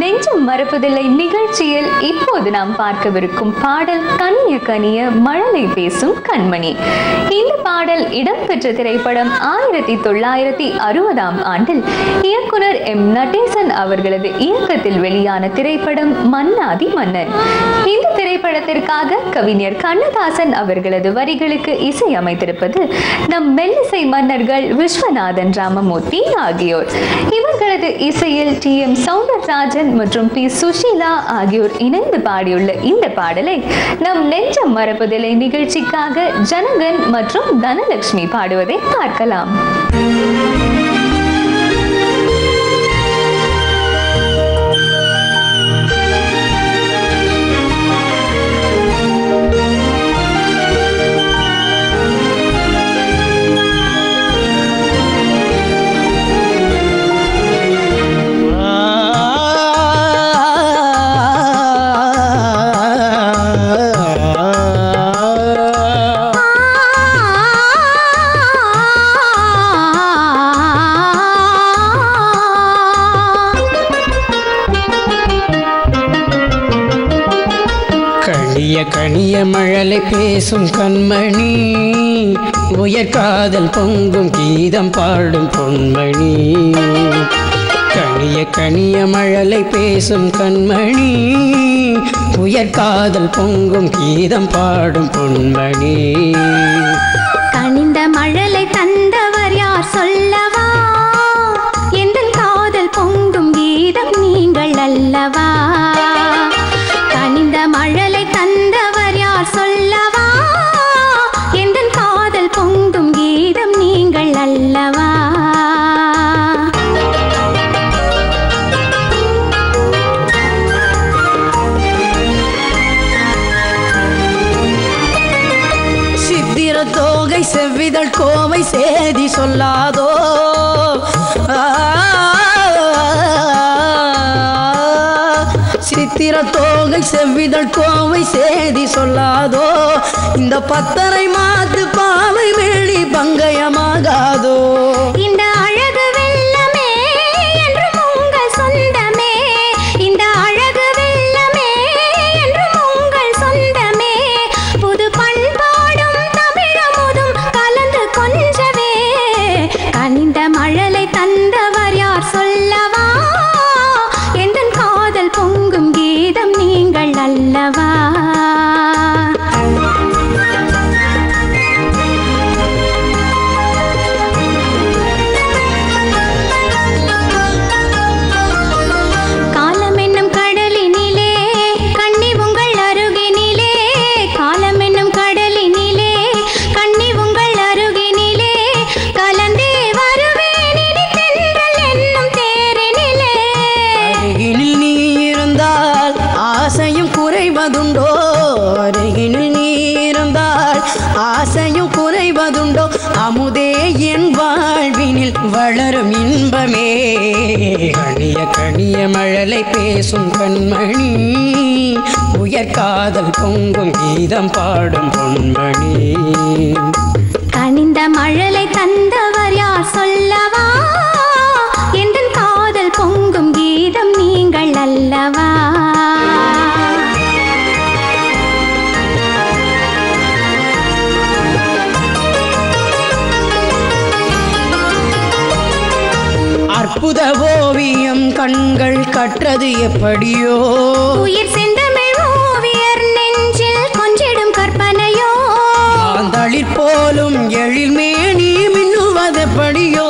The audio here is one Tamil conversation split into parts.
நெஞ்சம் மறப்பதில்லை நிகழ்ச்சியில் இப்போது நாம் பார்க்கவிருக்கும் பாடல் கனிய கனிய மழலை பேசும் கண்மணி. இந்த பாடல் இடம்பெற்ற திரைப்படம் 1960 ஆண்டில் இயக்குனர் எம் நடேசன் அவர்களது இயக்கத்தில் வெளியான திரைப்படம் மன்னாதி மன்னன். இந்த திரைப்படத்திற்காக கவிஞர் கண்ணதாசன் அவர்களது வரிகளுக்கு இசையமைத்திருப்பது நம் மெல்லிசை மன்னர்கள் விஸ்வநாதன் ராமமூர்த்தி ஆகியோர். இவர்களது இசையில் டி.எம். சௌந்தரராஜன் மற்றும் பி. சுஷீலா ஆகியோர் இணைந்து பாடியுள்ள இந்த பாடலை நம் நெஞ்சம் மறப்பதில்லை நிகழ்ச்சிக்காக ஜனகன் மற்றும் தனலட்சுமி பாடுவதை பார்க்கலாம். கனிய மழலை பேசும் கண்மணி, உயர் காதல் பொங்கும் கீதம் பாடும் பொன்மணி. கனிய கனிய மழலை பேசும் கண்மணி, உயர் காதல் பொங்கும் கீதம் பாடும் பொன்மணி. கனிந்த மழலை தந்தவர் யார் சொல்லவா? எந்தன் காதல் பொங்கும் கீதம் நீங்கள் அல்லவா? கனிந்த மழலை தந்தவர் யார் சொல்லவா? எந்தன் காதல் பொங்கும் கீதம் நீங்கள் அல்லவா? சித்திர தோகை செவ்விதழ் கோவை சேதி சொல்லாதோ, சித்திர தோகை செவ்விதழ் கோவை சேதி சொல்லாதோ, இந்த பத்தரை மாத்து பாவை வெளி பங்கயமாகாதோ. இந்த அழகு வெள்ளமே என்றும் உங்கள் சொந்தமே, இந்த அழகு வெள்ளமே என்றும் உங்கள் சொந்தமே. புது பண்பாடும் தமிழமுதும் கலந்து கொஞ்சவே, கனிந்த மழலை தந்தவர் யார் சொல்லவா? எந்தன் காதல் பொங்கும் கீதம் நீங்கள் அல்லவா? காலம் என்னும் கடலினிலே கண்ணி உங்கள் அருகினிலே, காலம் என்னும் கடலினிலே கண்ணி உங்கள் அருகினிலே, கலந்தே வருவேன் இனி தென்றல் என்னும் தேரினிலே. அருகினில் நீ இருந்தால் ஆசையும் குறைவதுண்டோ, அருகினில் நீ இருந்தால் ஆசையும் குறைவதுண்டோ, அமுதே என் வாழ்வினில் வளரும் இன்பமே. கனிய கனிய மழலை பேசும் கண்மணி, உயர் காதல் பொங்கும் கீதம் பாடும் பொன்மணி. கனிந்த மழலை தந்தவர் யார் சொல்லவா? எந்தன் காதல் பொங்கும் கீதம் நீங்கள் அல்லவா? அற்புத ஓவியம் கண்கள் கற்றது எப்படியோ, உயிர் செந்தமிழ் ஓவியர் நெஞ்சில் கொஞ்சிடும் கற்பனையோ, ஆந்தளிர் போலும் எழில் மேனி மின்னுவதெப்படியோ.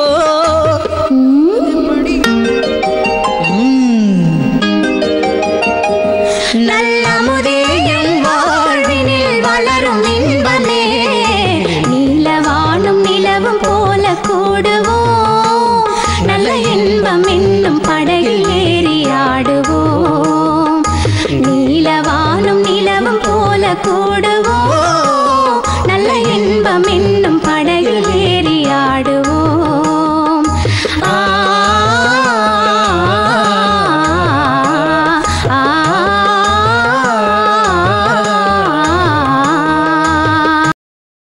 நல்லமுதே என் வாழ்வினில் வளரும் இன்பமே, நீலவானும் நிலவும் போல கூடுவோம், நல்ல இன்பம் என்னும் படகில் ஏறி ஆடுவோம். நீலவானும் நிலவும் போல